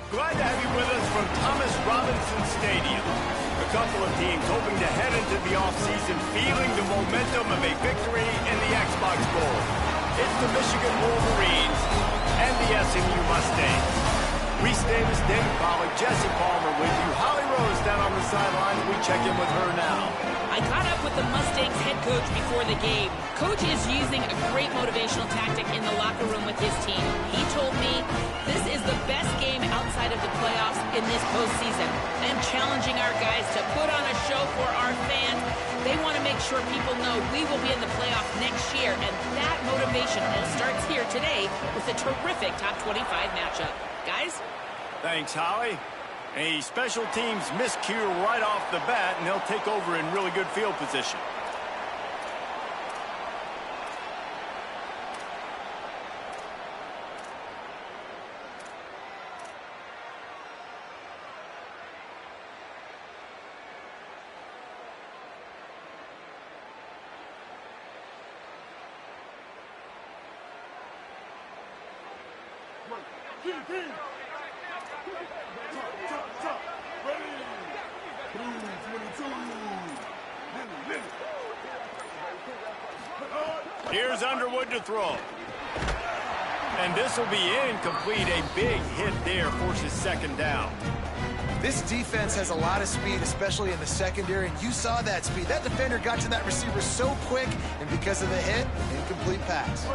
Glad to have you with us from Thomas Robinson Stadium. A couple of teams hoping to head into the offseason feeling the momentum of a victory in the Xbox Bowl. It's the Michigan Wolverines and the SMU Mustangs. Reese Davis, David Pollack, Jesse Palmer with you. Holly Rose down on the sideline. We check in with her now. I caught up with the Mustangs head coach before the game. Coach is using a great motivational tactic in the locker room with his team. He told me this is the best game outside of the playoffs in this postseason. And challenging our guys to put on a show for our fans. They want to make sure people know we will be in the playoffs next year. And that motivation all starts here today with a terrific top 25 matchup. Guys? Thanks, Holly. A special teams miscue right off the bat, and they'll take over in really good field position. Here's Underwood to throw. And this will be incomplete. A big hit there forces second down. This defense has a lot of speed, especially in the secondary, and you saw that speed. That defender got to that receiver so quick, and because of the hit, incomplete pass.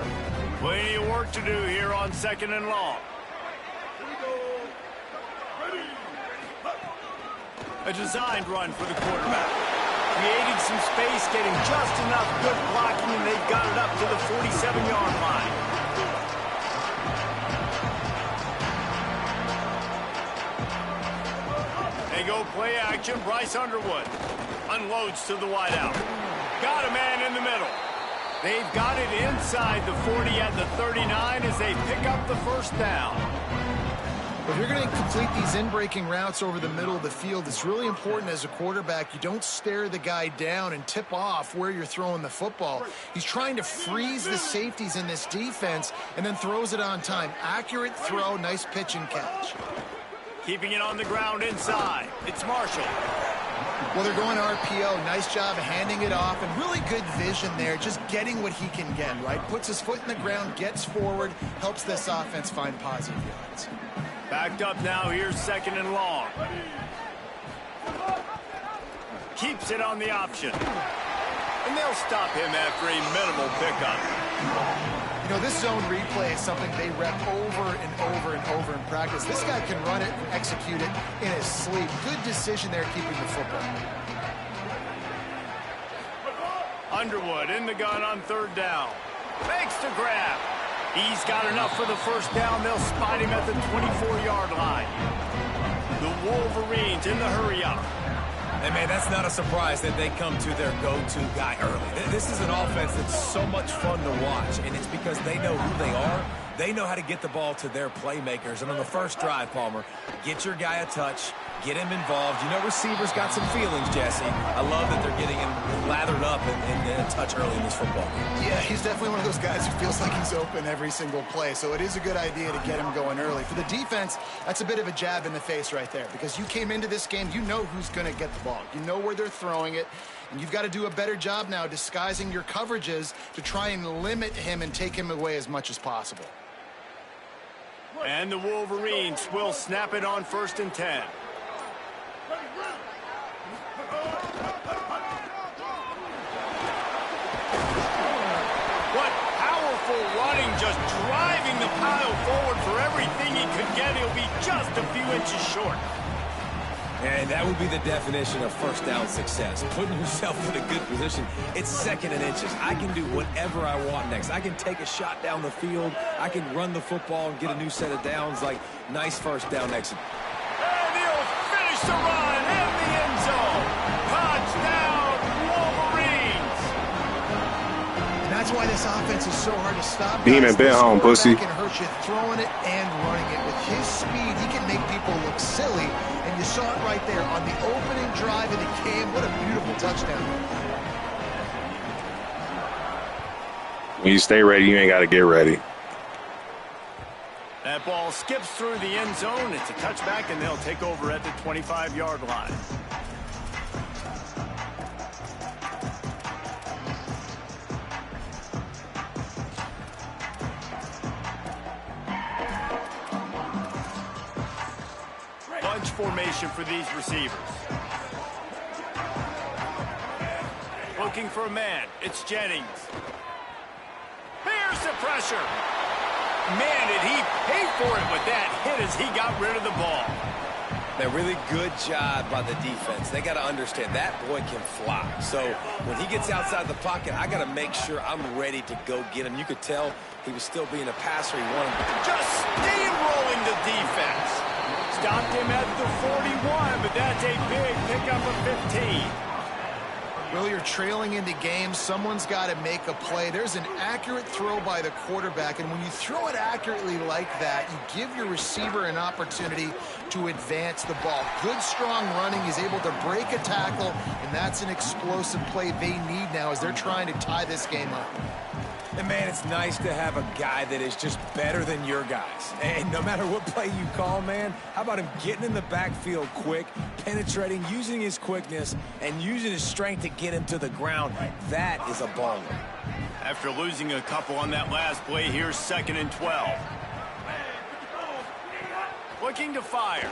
Plenty of work to do here on second and long. A designed run for the quarterback. Creating some space, getting just enough good blocking, and they've got it up to the 47-yard line. They go play action. Bryce Underwood unloads to the wideout. Got a man in the middle. They've got it inside the 40 at the 39 as they pick up the first down. If you're going to complete these in-breaking routes over the middle of the field, it's really important as a quarterback you don't stare the guy down and tip off where you're throwing the football. He's trying to freeze the safeties in this defense and then throws it on time. Accurate throw, nice pitch and catch. Keeping it on the ground inside. It's Marshall. Well, they're going RPO. Nice job handing it off, and really good vision there, just getting what he can get, right? Puts his foot in the ground, gets forward, helps this offense find positive yards. Backed up now, here's second and long. Keeps it on the option. And they'll stop him after a minimal pickup. You know, this zone replay is something they rep over and over and over in practice. This guy can run it and execute it in his sleep. Good decision there keeping the football. Underwood in the gun on third down. Makes the grab. He's got enough for the first down. They'll spot him at the 24-yard line. The Wolverines in the hurry-up. Hey, man, that's not a surprise that they come to their go-to guy early. This is an offense that's so much fun to watch, and it's because they know who they are. They know how to get the ball to their playmakers. And on the first drive, Palmer, get your guy a touch, get him involved. You know receivers got some feelings, Jesse. I love that they're getting him lathered up and a touch early in this football game. Yeah, he's definitely one of those guys who feels like he's open every single play, so it is a good idea to get him going early. For the defense, that's a bit of a jab in the face right there, because you came into this game, you know who's going to get the ball. You know where they're throwing it, and you've got to do a better job now disguising your coverages to try and limit him and take him away as much as possible. And the Wolverines will snap it on 1st and 10. What powerful running, just driving the pile forward for everything he could get. He'll be just a few inches short. And that would be the definition of first down success. Putting yourself in a good position. It's second and inches. I can do whatever I want next. I can take a shot down the field. I can run the football and get a new set of downs. Like, nice first down exit. And he'll finish the run in the end zone. Touchdown, Wolverines. And that's why this offense is so hard to stop. Beam been home, pussy. Can hurt you throwing it and running it. With his speed, he can make people look silly. And you saw it right there on the opening drive of the game. What a beautiful touchdown. When you stay ready, you ain't got to get ready. That ball skips through the end zone. It's a touchback, and they'll take over at the 25-yard line. Bunch formation for these receivers. Looking for a man. It's Jennings. Here's the pressure. Man, did he pay for it with that hit as he got rid of the ball. A really good job by the defense. They got to understand that boy can fly. So when he gets outside the pocket, I got to make sure I'm ready to go get him. You could tell he was still being a passer. He wanted to just steamrolling the defense. Stopped him at the 41, but that's a big pickup of 15. Well, you're trailing in the game. Someone's got to make a play. There's an accurate throw by the quarterback, and when you throw it accurately like that, you give your receiver an opportunity to advance the ball. Good, strong running. He's able to break a tackle, and that's an explosive play they need now as they're trying to tie this game up. And, man, it's nice to have a guy that is just better than your guys. And no matter what play you call, man, how about him getting in the backfield quick, penetrating, using his quickness, and using his strength to get him to the ground? That is a baller. After losing a couple on that last play, here's 2nd and 12. Looking to fire.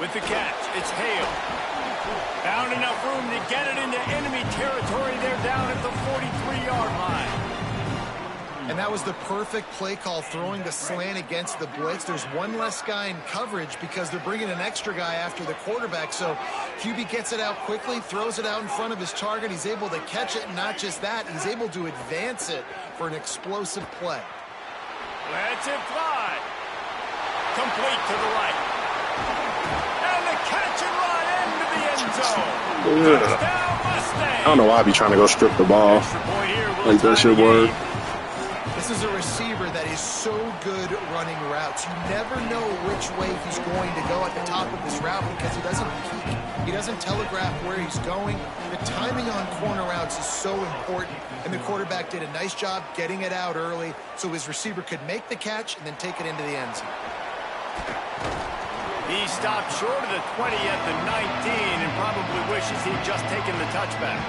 With the catch, it's Hale. Found enough room to get it into enemy territory. They're down at the 43-yard line. And that was the perfect play call, throwing the slant against the blitz. There's one less guy in coverage because they're bringing an extra guy after the quarterback. So QB gets it out quickly, throws it out in front of his target. He's able to catch it, and not just that, he's able to advance it for an explosive play. Lets it fly. Complete to the right. And the catch and run into the end zone. I don't know why I be trying to go strip the ball. Like that shit work. This is a receiver that is so good running routes. You never know which way he's going to go at the top of his route because he doesn't peek. He doesn't telegraph where he's going. The timing on corner routes is so important, and the quarterback did a nice job getting it out early so his receiver could make the catch and then take it into the end zone. He stopped short of the 20 at the 19 and probably wishes he'd just taken the touchback.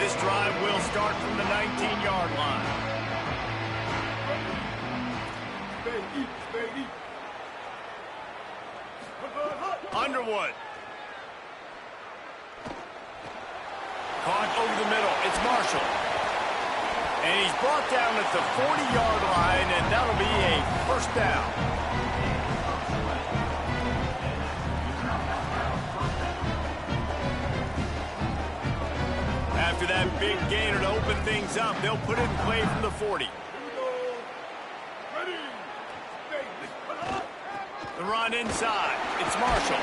This drive will start from the 19-yard line. Underwood. Caught over the middle. It's Marshall. And he's brought down at the 40-yard line, and that'll be a first down. After that big gainer to open things up, they'll put it in play from the 40. The run inside. It's Marshall.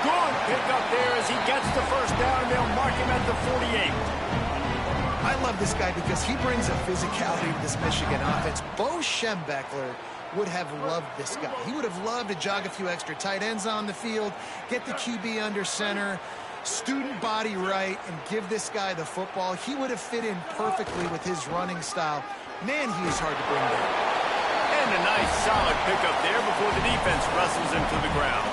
Good pick up there as he gets the first down, and they'll mark him at the 48. I love this guy because he brings a physicality to this Michigan offense. Bo Schembechler would have loved this guy. He would have loved to jog a few extra tight ends on the field, get the QB under center, student body right, and give this guy the football. He would have fit in perfectly with his running style. Man, he is hard to bring down. And a nice solid pickup there before the defense wrestles him to the ground.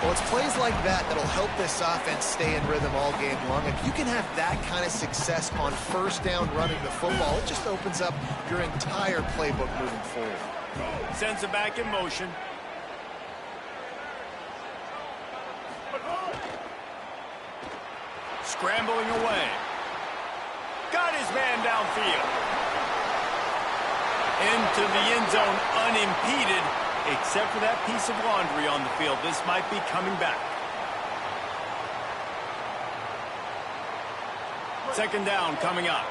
Well, it's plays like that that'll help this offense stay in rhythm all game long. If you can have that kind of success on first down running the football, it just opens up your entire playbook moving forward. Sends it back in motion. Scrambling away. Got his man downfield. Into the end zone unimpeded, except for that piece of laundry on the field. This might be coming back. Second down coming up.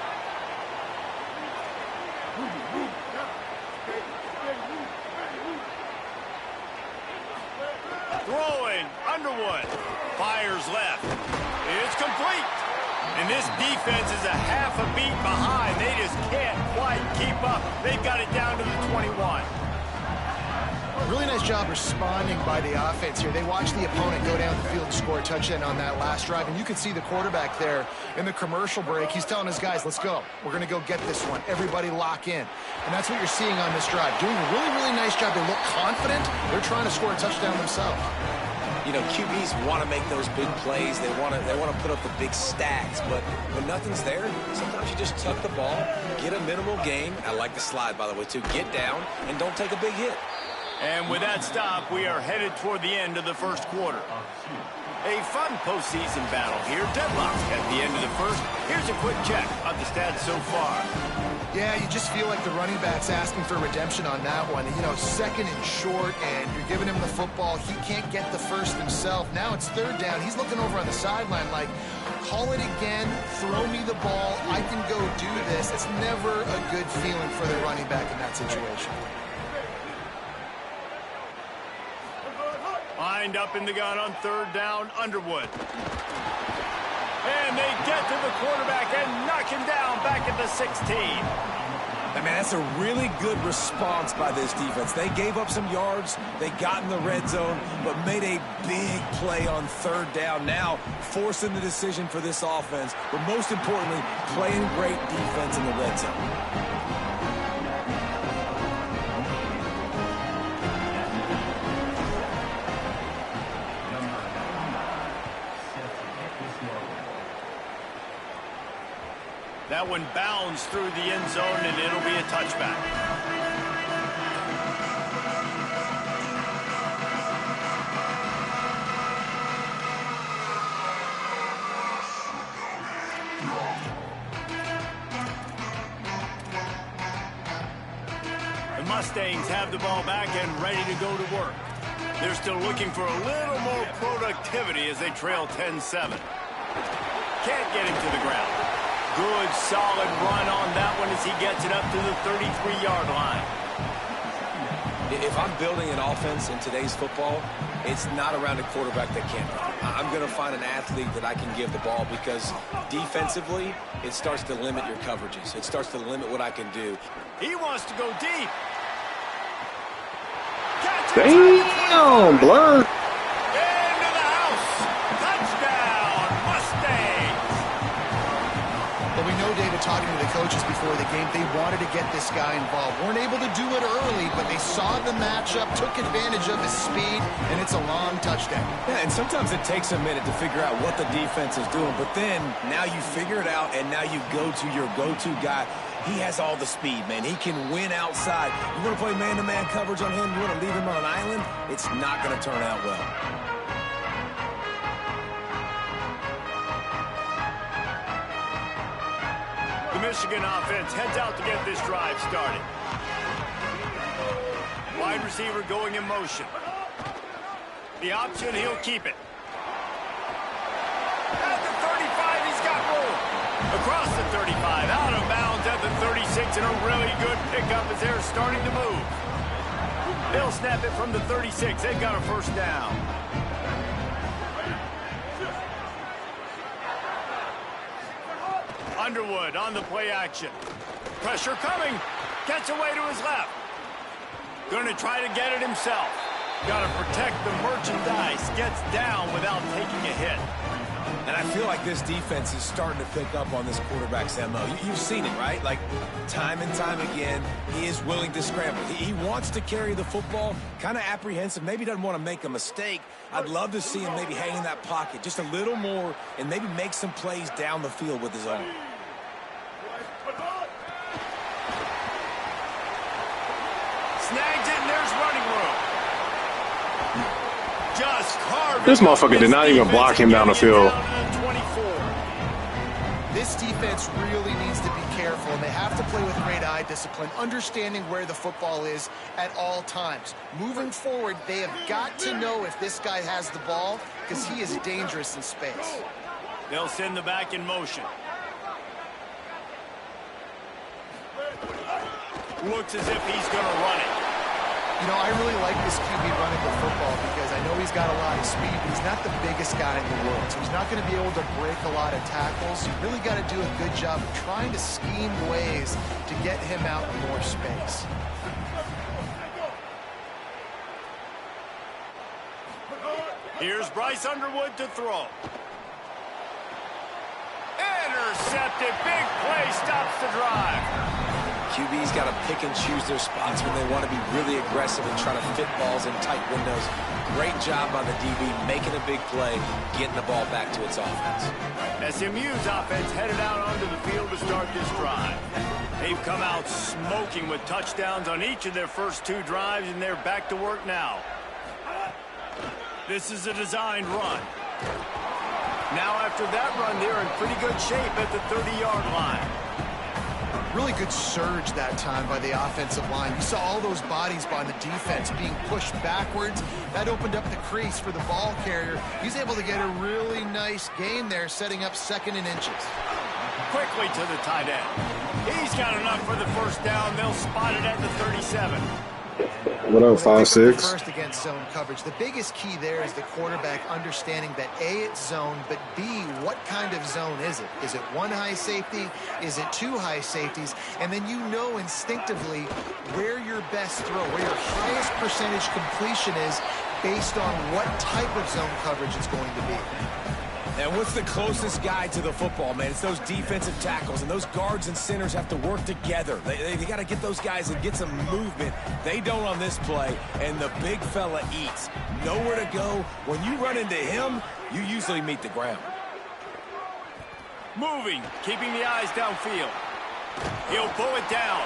Throwing, Underwood. Fires left. It's complete. And this defense is a half a beat behind. They just can't quite keep up. They've got it down to the 21. Really nice job responding by the offense here. They watched the opponent go down the field and score a touchdown on that last drive. And you can see the quarterback there in the commercial break. He's telling his guys, let's go. We're going to go get this one. Everybody lock in. And that's what you're seeing on this drive. Doing a really, really nice job. They look confident. They're trying to score a touchdown themselves. You know, QBs want to make those big plays. They want to put up the big stats. But when nothing's there, sometimes you just tuck the ball, get a minimal gain. I like the slide, by the way, too. Get down and don't take a big hit. And with that stop, we are headed toward the end of the first quarter. A fun postseason battle here. Deadlocked at the end of the first. Here's a quick check of the stats so far. Yeah, you just feel like the running back's asking for redemption on that one. You know, second and short, and you're giving him the football. He can't get the first himself. Now it's third down. He's looking over on the sideline like, call it again, throw me the ball, I can go do this. It's never a good feeling for the running back in that situation. Lined up in the gun on third down, Underwood. And they get to the quarterback and knock him down back at the 16. I mean, that's a really good response by this defense. They gave up some yards, they got in the red zone, but made a big play on third down. Now, forcing the decision for this offense, but most importantly, playing great defense in the red zone. That one bounds through the end zone, and it'll be a touchback. The Mustangs have the ball back and ready to go to work. They're still looking for a little more productivity as they trail 10-7. Can't get him to the ground. Good, solid run on that one as he gets it up to the 33-yard line. If I'm building an offense in today's football, it's not around a quarterback that can't run. I'm going to find an athlete that I can give the ball because defensively, it starts to limit your coverages. It starts to limit what I can do. He wants to go deep. Damn, blur. Into the house. Touchdown, Mustangs. Well, we know, David, talking to the coaches before the game, they wanted to get this guy involved. Weren't able to do it early, but they saw the matchup, took advantage of his speed, and it's a long touchdown. Yeah, and sometimes it takes a minute to figure out what the defense is doing, but then now you figure it out, and now you go to your go-to guy. He has all the speed, man. He can win outside. You want to play man-to-man coverage on him? You want to leave him on an island? It's not going to turn out well. The Michigan offense heads out to get this drive started. Wide receiver going in motion. The option, he'll keep it. At the 35, he's got room. Across the 35, out of bounds at the 36, and a really good pickup as they're starting to move. They'll snap it from the 36. They've got a first down. Underwood on the play action. Pressure coming. Gets away to his left. Going to try to get it himself. Got to protect the merchandise. Gets down without taking a hit. And I feel like this defense is starting to pick up on this quarterback's MO. You've seen it, right? Like, time and time again, he is willing to scramble. He wants to carry the football, kind of apprehensive, maybe doesn't want to make a mistake. I'd love to see him maybe hang in that pocket just a little more and maybe make some plays down the field with his arm. Snags it, and there's running room. Just carving. This motherfucker did not even block him down the field. This defense really needs to be careful, and they have to play with great eye discipline, understanding where the football is at all times. Moving forward, they have got to know if this guy has the ball, because he is dangerous in space. They'll send the back in motion. Looks as if he's going to run it. You know, I really like this QB running the football because I know he's he's got a lot of speed, but he's not the biggest guy in the world, so he's not going to be able to break a lot of tackles. You really got to do a good job of trying to scheme ways to get him out in more space. Here's Bryce Underwood to throw. Intercepted. Big play stops the drive. QB's got to pick and choose their spots when they want to be really aggressive and try to fit balls in tight windows. Great job by the DB making a big play, getting the ball back to its offense. SMU's offense headed out onto the field to start this drive. They've come out smoking with touchdowns on each of their first 2 drives, and they're back to work now. This is a designed run. Now after that run, they're in pretty good shape at the 30-yard line. Really good surge that time by the offensive line. You saw all those bodies by the defense being pushed backwards. That opened up the crease for the ball carrier. He's able to get a really nice gain there, setting up 2nd and inches. Quickly to the tight end. He's got enough for the first down. They'll spot it at the 37. What up, 5'6"? First against zone coverage. The biggest key there is the quarterback understanding that A, it's zone, but B, what kind of zone is it? Is it 1 high safety? Is it 2 high safeties? And then you know instinctively where your best throw, where your highest percentage completion is based on what type of zone coverage it's going to be. And what's the closest guy to the football, man? It's those defensive tackles, and those guards and centers have to work together. They got to get those guys and get some movement. They don't on this play, and the big fella eats. Nowhere to go. When you run into him, you usually meet the ground. Moving, keeping the eyes downfield. He'll pull it down.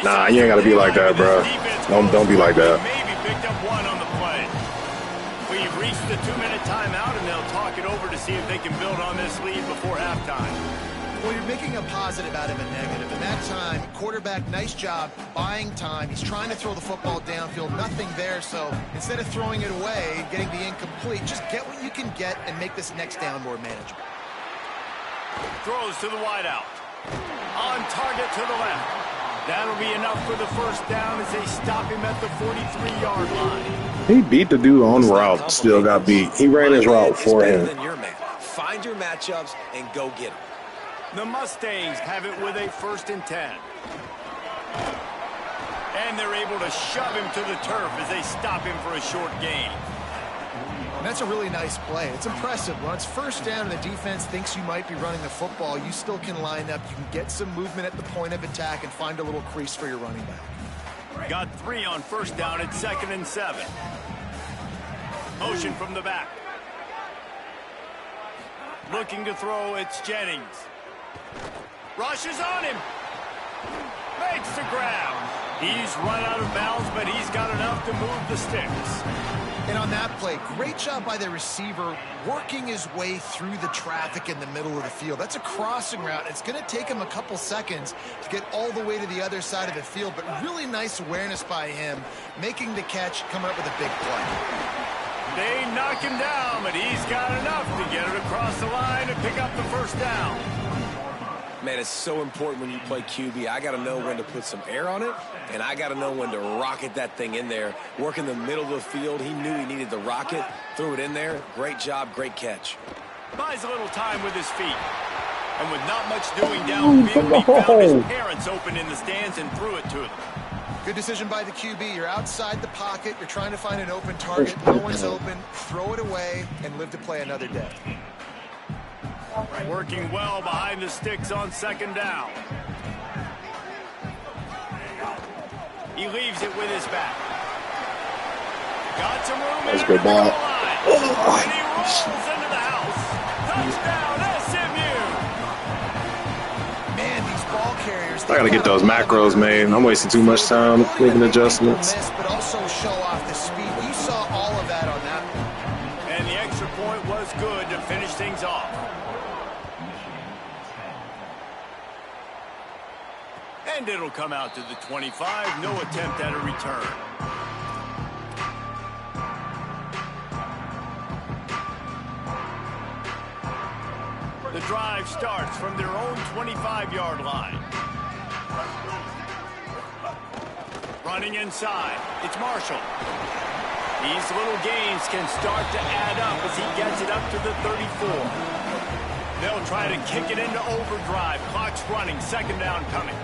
Nah, you ain't got to be like that, bro. Don't be like that. Maybe picked up 1 on the play. We've reached the 2-minute timeout, and they'll talk it over to see if they can build on this lead before halftime. Well, you're making a positive out of a negative. And that time, quarterback, nice job buying time. He's trying to throw the football downfield. Nothing there, so instead of throwing it away, getting the incomplete, just get what you can get and make this next down more manageable. Throws to the wideout. On target to the left. That'll be enough for the first down as they stop him at the 43-yard line. He beat the dude on route, still got beat. He ran his route for him. Find your matchups and go get them. The Mustangs have it with a 1st and 10. And they're able to shove him to the turf as they stop him for a short gain. And that's a really nice play. It's impressive. When it's 1st down and the defense thinks you might be running the football, you still can line up. You can get some movement at the point of attack and find a little crease for your running back. Got 3 on 1st down at 2nd and 7. Motion from the back. Looking to throw, it's Jennings. Rushes on him. Makes the grab. He's run out of bounds, but he's got enough to move the sticks. And on that play, great job by the receiver working his way through the traffic in the middle of the field. That's a crossing route. It's going to take him a couple seconds to get all the way to the other side of the field, but really nice awareness by him, making the catch, coming up with a big play. They knock him down, but he's got enough to get it across the line and pick up the 1st down. Man, it's so important when you play QB. I got to know when to put some air on it, and I got to know when to rocket that thing in there. Work in the middle of the field. He knew he needed the rocket, threw it in there. Great job, great catch. Buys a little time with his feet. And with not much doing downfield, he found his parents open in the stands and threw it to them. Good decision by the QB. You're outside the pocket. You're trying to find an open target. No one's open. Throw it away and live to play another day. Working well behind the sticks on 2nd down. He leaves it with his back. Got some room. Let's go, ball. And he rolls into the house. Touchdown, SMU. Man, these ball carriers. I got to get those macros, man. I'm wasting too much time making adjustments. But also show off the speed. You saw all of that on that one. And the extra point was good to finish things off. And it'll come out to the 25. No attempt at a return. The drive starts from their own 25-yard line. Running inside. It's Marshall. These little gains can start to add up as he gets it up to the 34. They'll try to kick it into overdrive. Clock's running. Second down coming.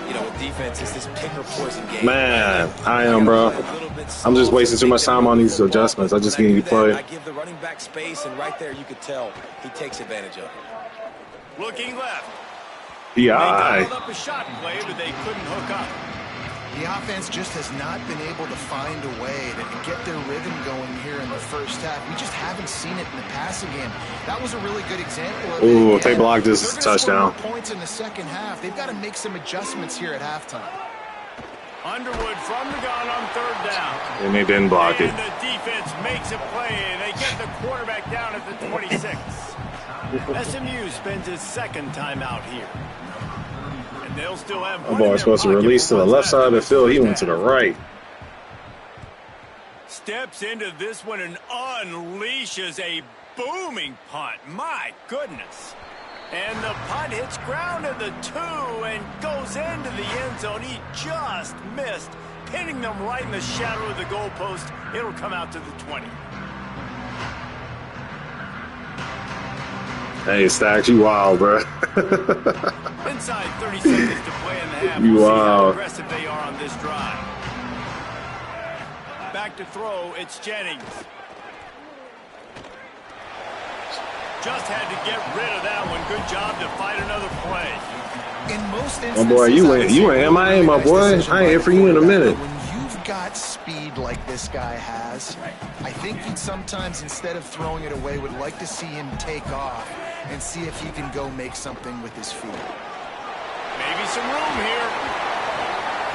You know, with defense, it's this pick or poison game. Man, I am, bro. I'm just wasting too much time on these adjustments. I just need to play. I give the running back space, and right there you could tell he takes advantage of it. Looking left. Yeah. They dialed up a shot play, but they couldn't hook up. The offense just has not been able to find a way to get their rhythm going here in the first half. We just haven't seen it in the passing game. That was a really good example of it. Ooh, if they blocked this touchdown. Points in the second half. They've got to make some adjustments here at halftime. Underwood from the gun on third down. And they didn't block it. And the defense makes a play, and they get the quarterback down at the 26. SMU spends his second timeout here. And they'll still have The ball was supposed to release to the left side of the field. He went to the right. Steps into this one and unleashes a booming punt. My goodness. And the punt hits ground at the 2 and goes into the end zone. He just missed, pinning them right in the shadow of the goalpost. It'll come out to the 20. Hey, Stacks, you wild, bro. Inside 30 seconds to play in the half. You We'll see how wild. aggressive they are on this drive. Back to throw, it's Jennings. Just had to get rid of that one. Good job to fight another play. In most Oh boy, you went MIA, my boy. I ain't here for you in a minute. When you've got speed like this guy has, I think he'd sometimes, instead of throwing it away, would like to see him take off and see if he can go make something with his feet. Maybe some room here.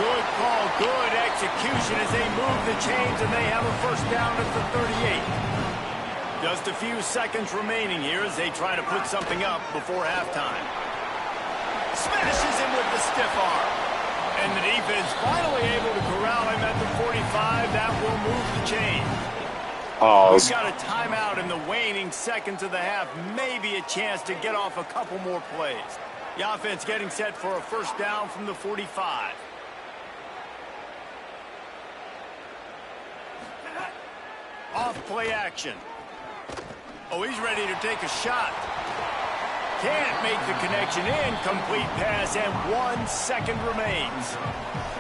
Good call, good execution as they move the chains and they have a first down at the 38. Just a few seconds remaining here as they try to put something up before halftime. Smashes him with the stiff arm. And the defense finally able to corral him at the 45. That will move the chain. Pause. We've got a timeout in the waning seconds of the half. Maybe a chance to get off a couple more plays. The offense getting set for a first down from the 45. Off play action. Oh, he's ready to take a shot. Can't make the connection. Incomplete pass, and 1 second remains.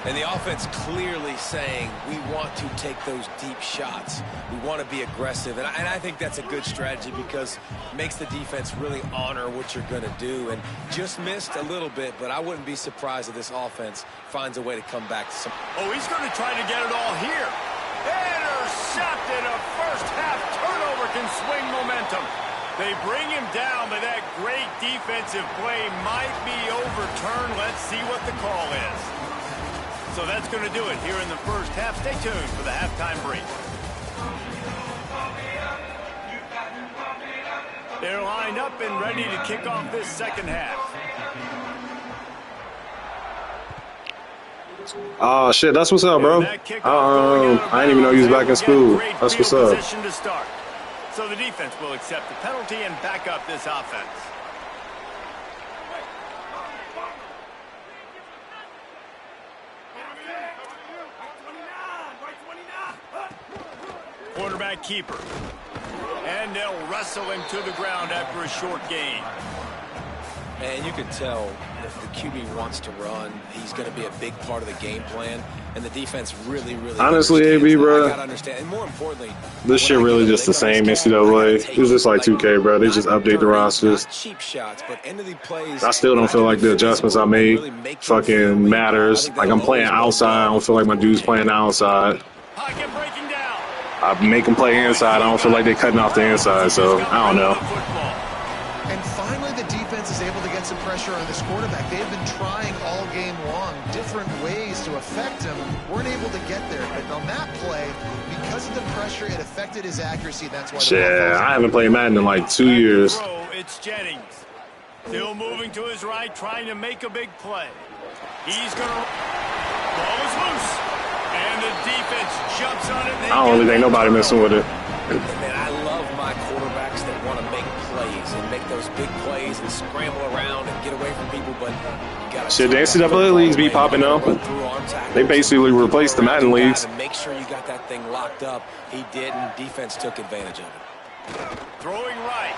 And the offense clearly saying we want to take those deep shots. We want to be aggressive. And I think that's a good strategy because it makes the defense really honor what you're going to do. And just missed a little bit, but I wouldn't be surprised if this offense finds a way to come back. Oh, he's going to try to get it all here. Intercepted. A first half turnover can swing momentum. They bring him down, but that great defensive play might be overturned. Let's see what the call is. So that's going to do it here in the first half. Stay tuned for the halftime break. They're lined up and ready to kick off this second half. Oh, shit, that's what's up, bro. I didn't even know you was back in school. That's what's up. To start. So the defense will accept the penalty and back up this offense. Quarterback keeper. And they'll wrestle him to the ground after a short gain. And you can tell if the QB wants to run, he's going to be a big part of the game plan. And the defense really honestly, AB, bro, I gotta understand. And more importantly, this shit really just the same NCAA. It's just like 2K, bro. They just update the rosters. Cheap shots, but end of the plays, I still don't feel like the adjustments I made fucking matters. Like I'm playing outside. I don't feel like my dude's playing outside. Pocket breaking down. I make them play inside. I don't feel like they're cutting off the inside. So I don't know. And finally, the defense is able to get some pressure on this quarterback. They've been trying all game long different ways to affect him. Weren't able to get there. But on that play, because of the pressure, it affected his accuracy. That's why. Shit, I haven't played Madden in like 2 years. It's Jennings. Still moving to his right, trying to make a big play. He's going to... Ball is loose. And the defense jumps on it. I don't really think nobody messing with it. Man, I love my quarterbacks that want to make plays. and make those big plays and scramble around and get away from people, but you got to shit, the NCAA leagues be popping up. They basically replaced the Madden leagues. Make sure you got that thing locked up. He didn't. Defense took advantage of it. Throwing right.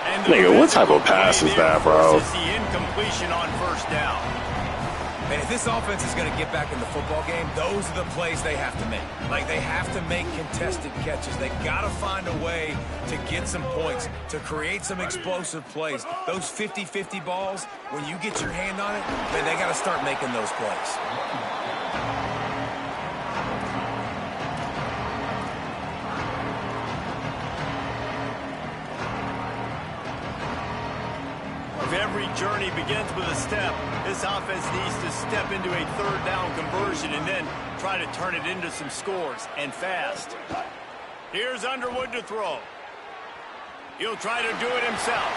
And Nigga, what type of pass is that, bro? The incompletion on first down. And if this offense is going to get back in the football game, those are the plays they have to make. Like, they have to make contested catches. They got to find a way to get some points, to create some explosive plays. Those 50-50 balls, when you get your hand on it, man, they got to start making those plays. If every journey begins with a step, this offense needs to step into a third down conversion and then try to turn it into some scores, and fast. Here's Underwood to throw. He'll try to do it himself.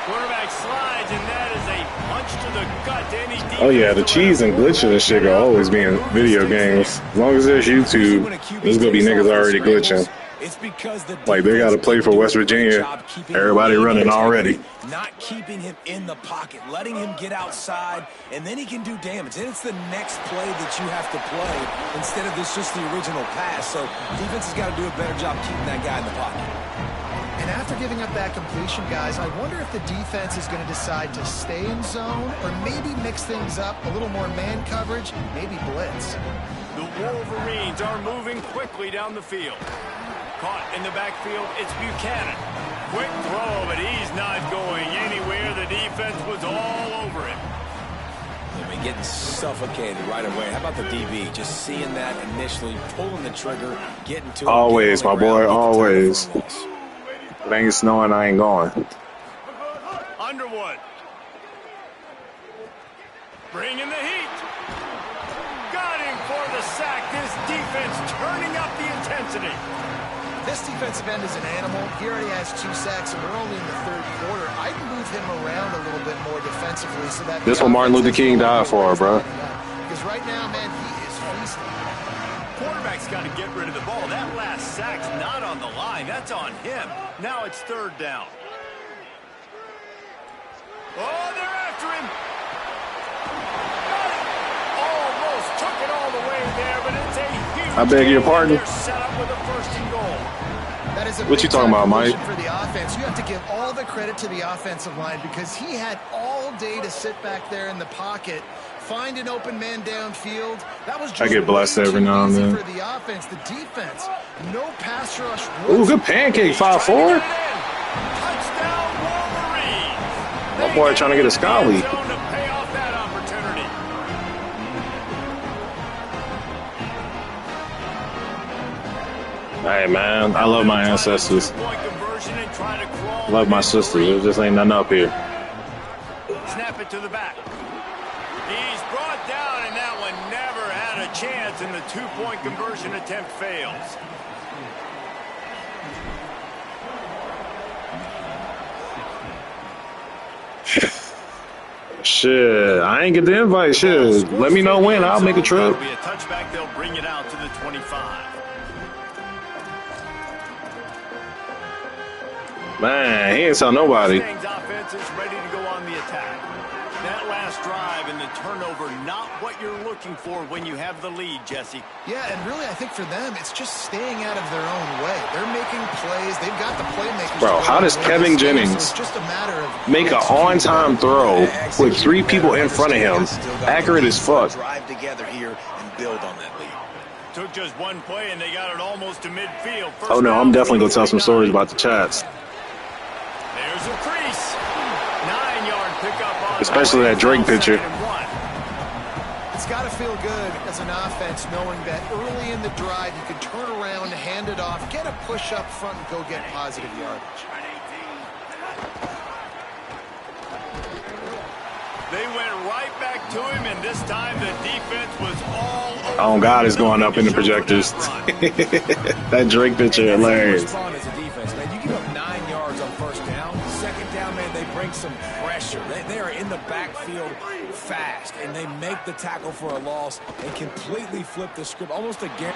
Quarterback slides, and that is a punch to the gut to any defense. Oh yeah, the cheese and glitching and shit will always be in video games. As long as there's YouTube, there's gonna be niggas already glitching. It's because like they got to play for West Virginia. Everybody running already. Not keeping him in the pocket, letting him get outside, and then he can do damage. And it's the next play that you have to play instead of this just the original pass. So defense has got to do a better job keeping that guy in the pocket. And after giving up that completion, guys, I wonder if the defense is going to decide to stay in zone or maybe mix things up, a little more man coverage, maybe blitz. The Wolverines are moving quickly down the field. Caught in the backfield, it's Buchanan. Quick throw, but he's not going anywhere. The defense was all over him. I mean, getting suffocated right away. How about the DB? Just seeing that initially, pulling the trigger, getting to it. Always, my boy, always. If it ain't snowing, I ain't going. Underwood. Bringing the heat. Got him for the sack. This defense turning up the intensity. This defensive end is an animal. He already has 2 sacks, and we're only in the third quarter. I'd move him around a little bit more defensively so that this what Martin Luther King died for, bro. Because right now, man, he is feasting. Quarterback's got to get rid of the ball. That last sack's not on the line. That's on him. Now it's third down. Oh, they're after him. Almost took it all the way there, but it's a huge I beg your pardon. They're set up with a first and goal. That is a what you talking about, Mike? For the offense, you have to give all the credit to the offensive line because he had all day to sit back there in the pocket, find an open man downfield. That was just I get blessed every now and then. For the offense, the defense, no pass rush. Ooh, good pancake, 5-4. Touchdown, Wolverine. My boy trying to get a Scally. Hey, man, I love my ancestors. Love my sisters. There just ain't nothing up here. Snap it to the back. He's brought down, and that one never had a chance, and the 2-point conversion attempt fails. Shit, I ain't get the invite. Shit, let me know when. I'll make a trip. It'll be a touchback. They'll bring it out to the 25. Man, he ain't saw nobody. Offense is ready to go on the attack. That last drive and the turnover, not what you're looking for when you have the lead, Jesse. Yeah, and really, I think for them, it's just staying out of their own way. They're making plays. They've got the playmakers. Bro, how does Kevin Jennings make an on-time throw with 3 people in front of him, accurate as fuck? Drive together here and build on that lead. Took just one play, and they got it almost to midfield. Oh, no, I'm definitely going to tell some stories about the Chats. There's a crease. 9-yard pickup on especially that Drake picture. It's got to feel good as an offense knowing that early in the drive you can turn around, hand it off, get a push up front, and go get positive yardage. They went right back to him, and this time the defense was all over. Oh, God, it's going up in the projectors. That Drake picture, hilarious. Bring some pressure. They are in the backfield fast, and they make the tackle for a loss and completely flip the script, almost a game.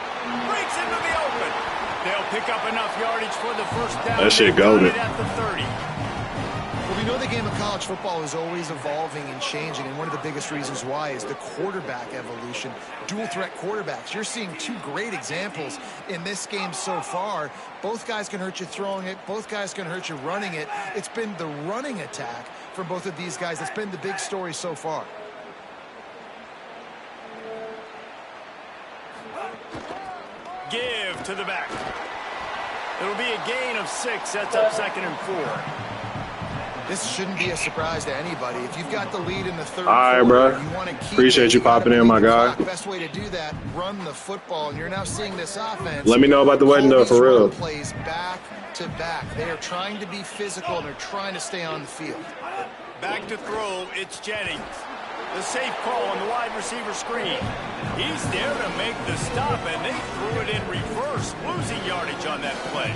Breaks into the open. They'll pick up enough yardage for the first down. That shit goated. At the 30. Well, we know the game of college football is always evolving and changing, and one of the biggest reasons why is the quarterback evolution. Dual threat quarterbacks. You're seeing two great examples in this game so far. Both guys can hurt you throwing it. Both guys can hurt you running it. It's been the running attack from both of these guys that's been the big story so far. Give to the back. It'll be a gain of 6. Sets up 2nd and 4. This shouldn't be a surprise to anybody. If you've got the lead in the third All right, quarter, bro. you want to keep Appreciate you popping in, my guy. Best way to do that, run the football. And you're now seeing this offense. Let me know about the wedding, though, for real. Plays back to back. They are trying to be physical, and they're trying to stay on the field. Back to throw, it's Jennings. The safe call on the wide receiver screen. He's there to make the stop, and they threw it in reverse, losing yardage on that play.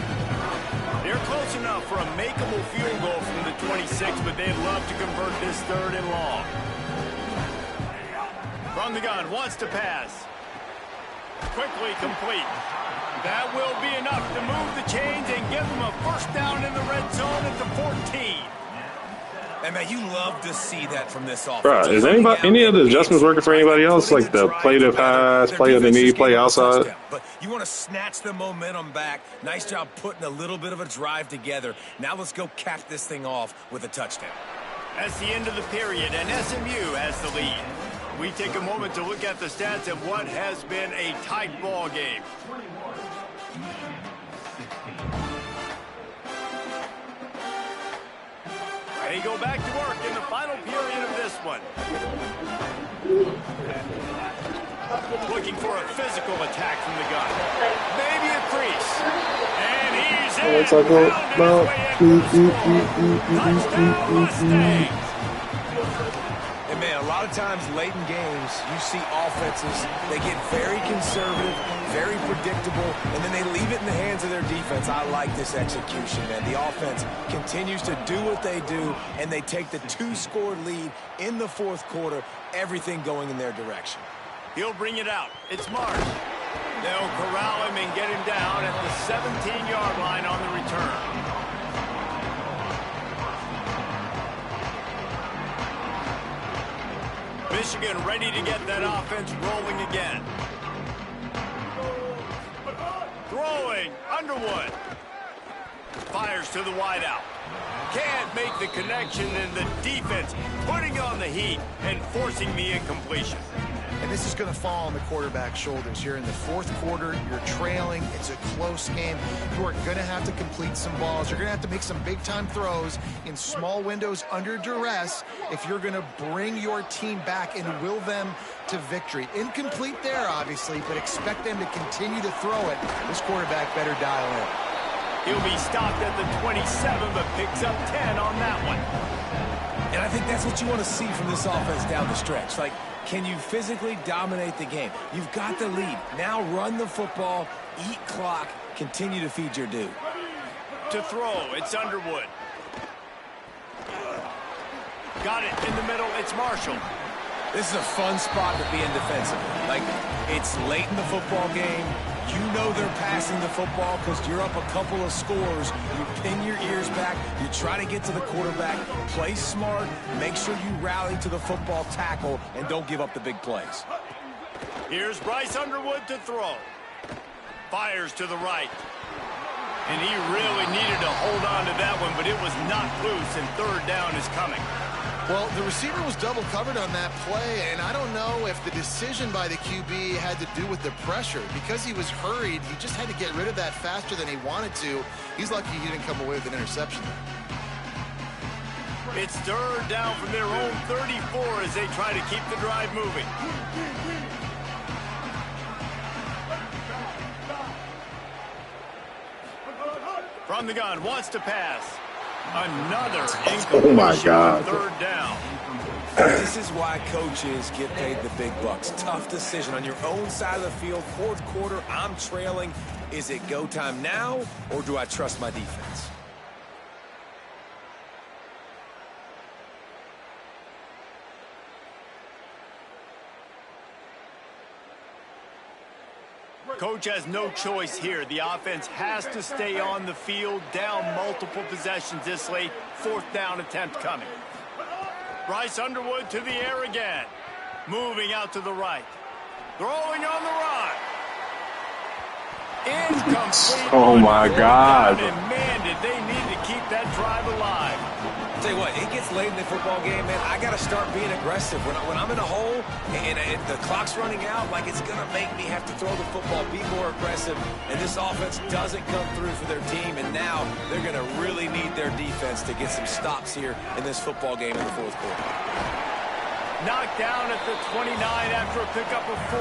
They're close enough for a makeable field goal from the 26, but they'd love to convert this 3rd and long. From the gun, wants to pass. Quickly complete. That will be enough to move the chains and give them a first down in the red zone at the 14. And, man, you love to see that from this offense. Bro, is any of the adjustments working for anybody else? Like the play to pass, play underneath, play outside? But you want to snatch the momentum back. Nice job putting a little bit of a drive together. Now let's go cap this thing off with a touchdown. That's the end of the period, and SMU has the lead. We take a moment to look at the stats of what has been a tight ball game. They go back to work in the final period of this one. Looking for a physical attack from the gun. Maybe a crease. And he's in. Touchdown Mustangs. And, man, a lot of times late in games, you see offenses, they get very conservative, very predictable, and then they leave it in the hands of their defense. I like this execution, man. The offense continues to do what they do, and they take the 2-score lead in the 4th quarter, everything going in their direction. He'll bring it out. It's Marsh. They'll corral him and get him down at the 17-yard line on the return. Michigan ready to get that offense rolling again. Throwing, Underwood. Fires to the wideout. Can't make the connection, and the defense putting on the heat and forcing the incompletion. And this is going to fall on the quarterback's shoulders here in the 4th quarter. You're trailing. It's a close game. You are going to have to complete some balls. You're going to have to make some big-time throws in small windows under duress if you're going to bring your team back and will them to victory. Incomplete there, obviously, but expect them to continue to throw it. This quarterback better dial in. He'll be stopped at the 27, but picks up 10 on that one. And I think that's what you want to see from this offense down the stretch. Like, can you physically dominate the game? You've got the lead. Now run the football, eat clock, continue to feed your due. To throw, it's Underwood. Got it in the middle, it's Marshall. This is a fun spot to be in defensively. Like, it's late in the football game. You know they're passing the football because you're up a couple of scores. You pin your ears back. You try to get to the quarterback. Play smart. Make sure you rally to the football tackle and don't give up the big plays. Here's Bryce Underwood to throw. Fires to the right. And he really needed to hold on to that one, but it was not loose, and 3rd down is coming. Well, the receiver was double covered on that play, and I don't know if the decision by the QB had to do with the pressure. Because he was hurried, he just had to get rid of that faster than he wanted to. He's lucky he didn't come away with an interception. It's 3rd down from their own 34 as they try to keep the drive moving. From the gun, wants to pass. Another incompletion on 3rd down. This is why coaches get paid the big bucks. Tough decision on your own side of the field. 4th quarter, I'm trailing. Is it go time now, or do I trust my defense? coach has no choice here. The offense has to stay on the field, down multiple possessions this late. 4th down attempt coming. Bryce Underwood to the air again. Moving out to the right. Throwing on the run. Incomplete. Oh, my God. And man, did they need to keep that drive alive. Tell you what, it gets late in the football game, man. I got to start being aggressive. When I'm in a hole and the clock's running out, like it's going to make me have to throw the football, be more aggressive. And this offense doesn't come through for their team. And now they're going to really need their defense to get some stops here in this football game in the 4th quarter. Knocked down at the 29 after a pickup of 4.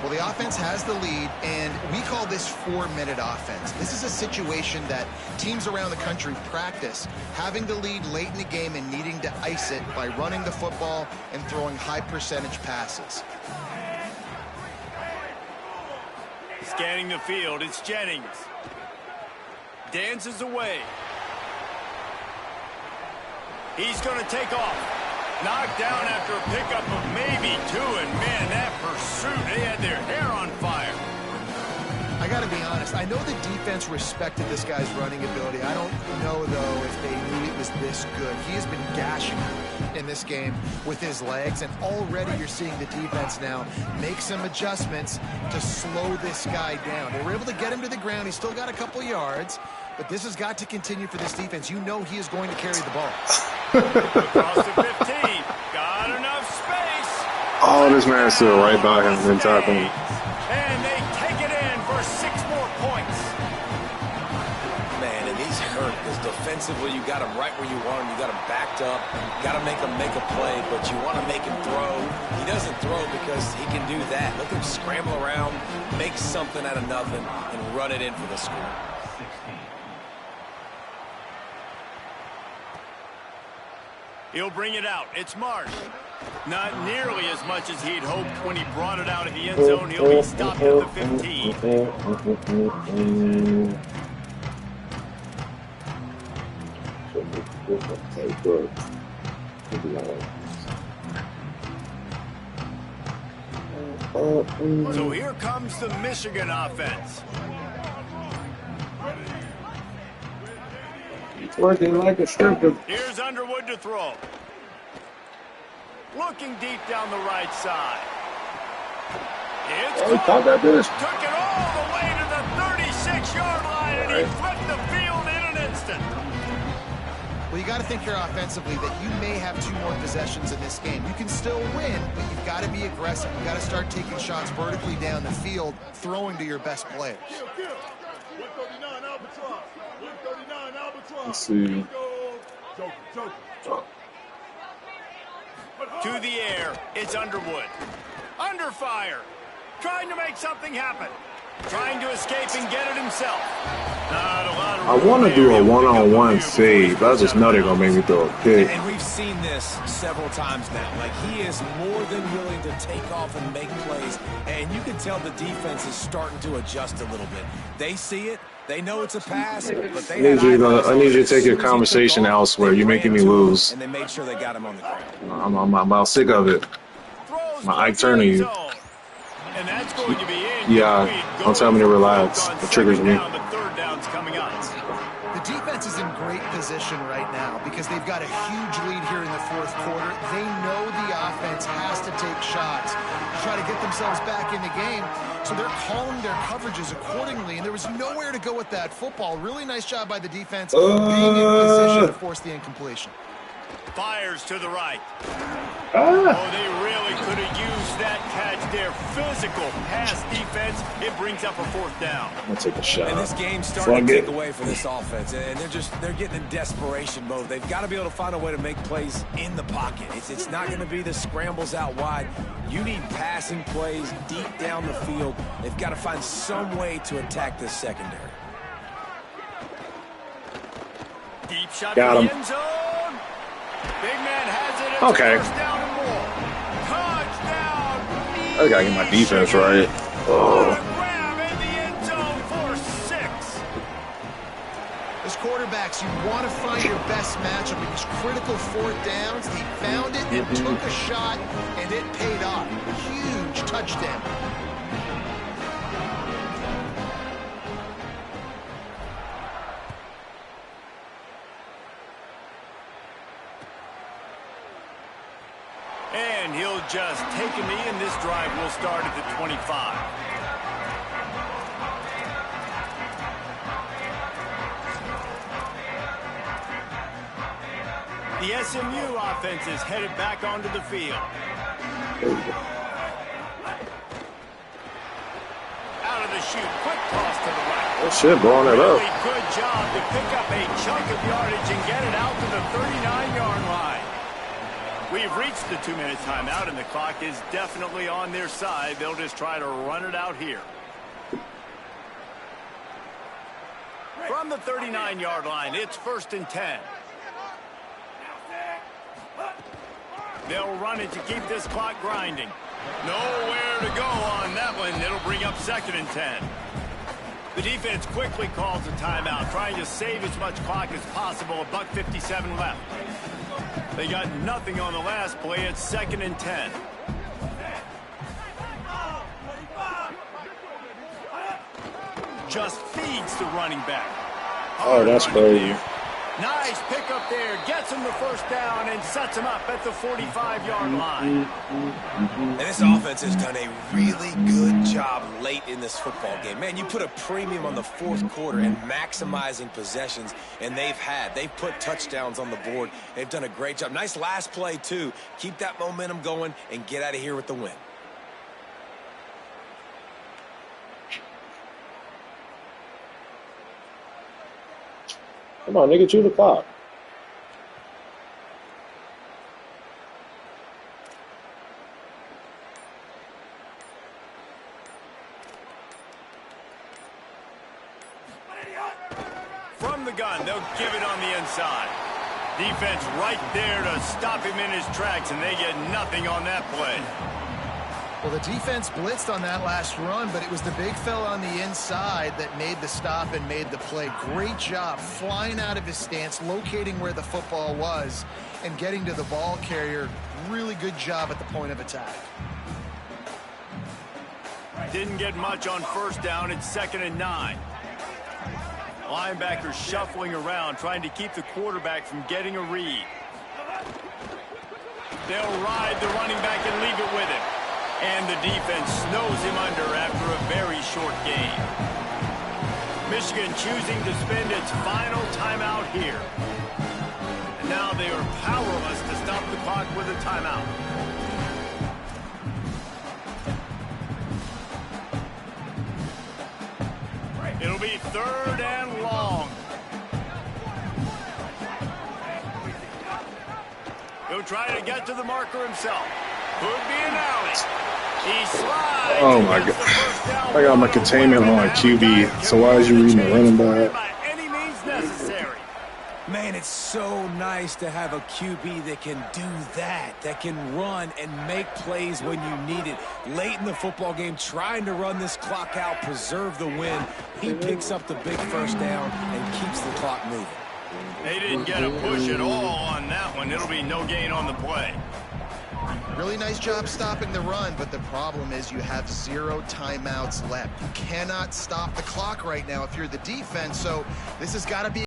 Well, the offense has the lead, and we call this 4-minute offense. This is a situation that teams around the country practice, having the lead late in the game and needing to ice it by running the football and throwing high-percentage passes. Scanning the field, it's Jennings. Dances away. He's going to take off. Knocked down after a pickup of maybe 2, and man, that pursuit, they had their hair on fire. I got to be honest, I know the defense respected this guy's running ability. I don't know, though, if they knew it was this good. He has been gashing in this game with his legs, and already you're seeing the defense now make some adjustments to slow this guy down. They were able to get him to the ground. He's still got a couple yards, but this has got to continue for this defense. You know he is going to carry the ball. Across the 15. Got enough space. Oh, this man's still right by him and tackling. And they take it in for 6 more points. Man, and he's hurt because defensively you got him right where you want him. You got him backed up. You got to make him make a play, but you want to make him throw. He doesn't throw because he can do that. Let him scramble around, make something out of nothing, and run it in for the score. He'll bring it out. It's Marsh. Not nearly as much as he'd hoped when he brought it out of the end zone. He'll be stopped at the 15. So here comes the Michigan offense. Working like a stripper. Here's Underwood to throw. Looking deep down the right side. It's Took it all the way to the 36-yard line, and he flipped the field in an instant. Well, you got to think here offensively that you may have 2 more possessions in this game. You can still win, but you've got to be aggressive. You've got to start taking shots vertically down the field, throwing to your best players. Let's see. To the air, it's Underwood. Under fire. Trying to make something happen. Trying to escape and get it himself. Not a lot of I want to do a one-on-one save, but I just know they're going to make me throw a pick. And we've seen this several times now. Like, he is more than willing to take off and make plays. And you can tell the defense is starting to adjust a little bit. They see it. They know it's a pass, but they I need you to take your conversation elsewhere. You're making me lose. And they made sure they got him on the ground. I'm about sick of it. My Ike turning you. And that's going to be in. Yeah, don't tell me to relax. It triggers me. The 3rd down's coming up. The defense is in great position right now because they've got a huge lead here in the 4th quarter. They know the offense has to take shots to try to get themselves back in the game. So they're calling their coverages accordingly, and there was nowhere to go with that football. Really nice job by the defense being in position to force the incompletion. Fires to the right. Oh, they really could have used that catch there. Physical pass defense. It brings up a 4th down. I'm going to take a shot. And this game's starting to take away from this offense. And they're getting in desperation mode. They've got to be able to find a way to make plays in the pocket. It's not going to be the scrambles out wide. You need passing plays deep down the field. They've got to find some way to attack this secondary. Deep shot Got to him. the end zone. Big man has it. It's Okay. 1st down and more. Touchdown. I gotta get my defense right. What a grab in the end zone for 6. As quarterbacks, you want to find your best matchup in these critical 4th downs. He found it and took a shot, and it paid off. Huge touchdown. just take a knee, and this drive will start at the 25. The SMU offense is headed back onto the field. Out of the chute, quick toss to the right. Oh shit, blowing it up. Really good job to pick up a chunk of yardage and get it out to the 39-yard line. We've reached the 2-minute timeout, and the clock is definitely on their side. They'll just try to run it out here. From the 39-yard line, it's 1st and 10. They'll run it to keep this clock grinding. Nowhere to go on that one. It'll bring up 2nd and 10. The defense quickly calls a timeout, trying to save as much clock as possible. $1:57 left. They got nothing on the last play. It's 2nd and 10. Just feeds the running back. Oh, that's crazy. Nice pickup there. Gets him the 1st down and sets him up at the 45-yard line. And this offense has done a really good job late in this football game. Man, you put a premium on the 4th quarter and maximizing possessions, and they've put touchdowns on the board. They've done a great job. Nice last play, too. Keep that momentum going and get out of here with the win. Come on, nigga, chew the clock. From the gun, they'll give it on the inside. Defense right there to stop him in his tracks, and they get nothing on that play. Well, the defense blitzed on that last run, but it was the big fella on the inside that made the stop and made the play. Great job flying out of his stance, locating where the football was, and getting to the ball carrier. Really good job at the point of attack. Didn't get much on 1st down. It's 2nd and 9. Linebackers shuffling around, trying to keep the quarterback from getting a read. They'll ride the running back and leave it with him. And the defense snows him under after a very short game. Michigan choosing to spend its final timeout here. And now they are powerless to stop the clock with a timeout. It'll be 3rd and long. He'll try to get to the marker himself. Could be an alley. He slides. Oh my god. I got my containment on QB. So why is you reading the running back? By any means necessary. Man, it's so nice to have a QB that can do that can run and make plays when you need it. Late in the football game, trying to run this clock out, preserve the win. He picks up the big 1st down and keeps the clock moving. They didn't get a push at all on that one. It'll be no gain on the play. Really nice job stopping the run, but the problem is you have 0 timeouts left. You cannot stop the clock right now if you're the defense, so this has got to be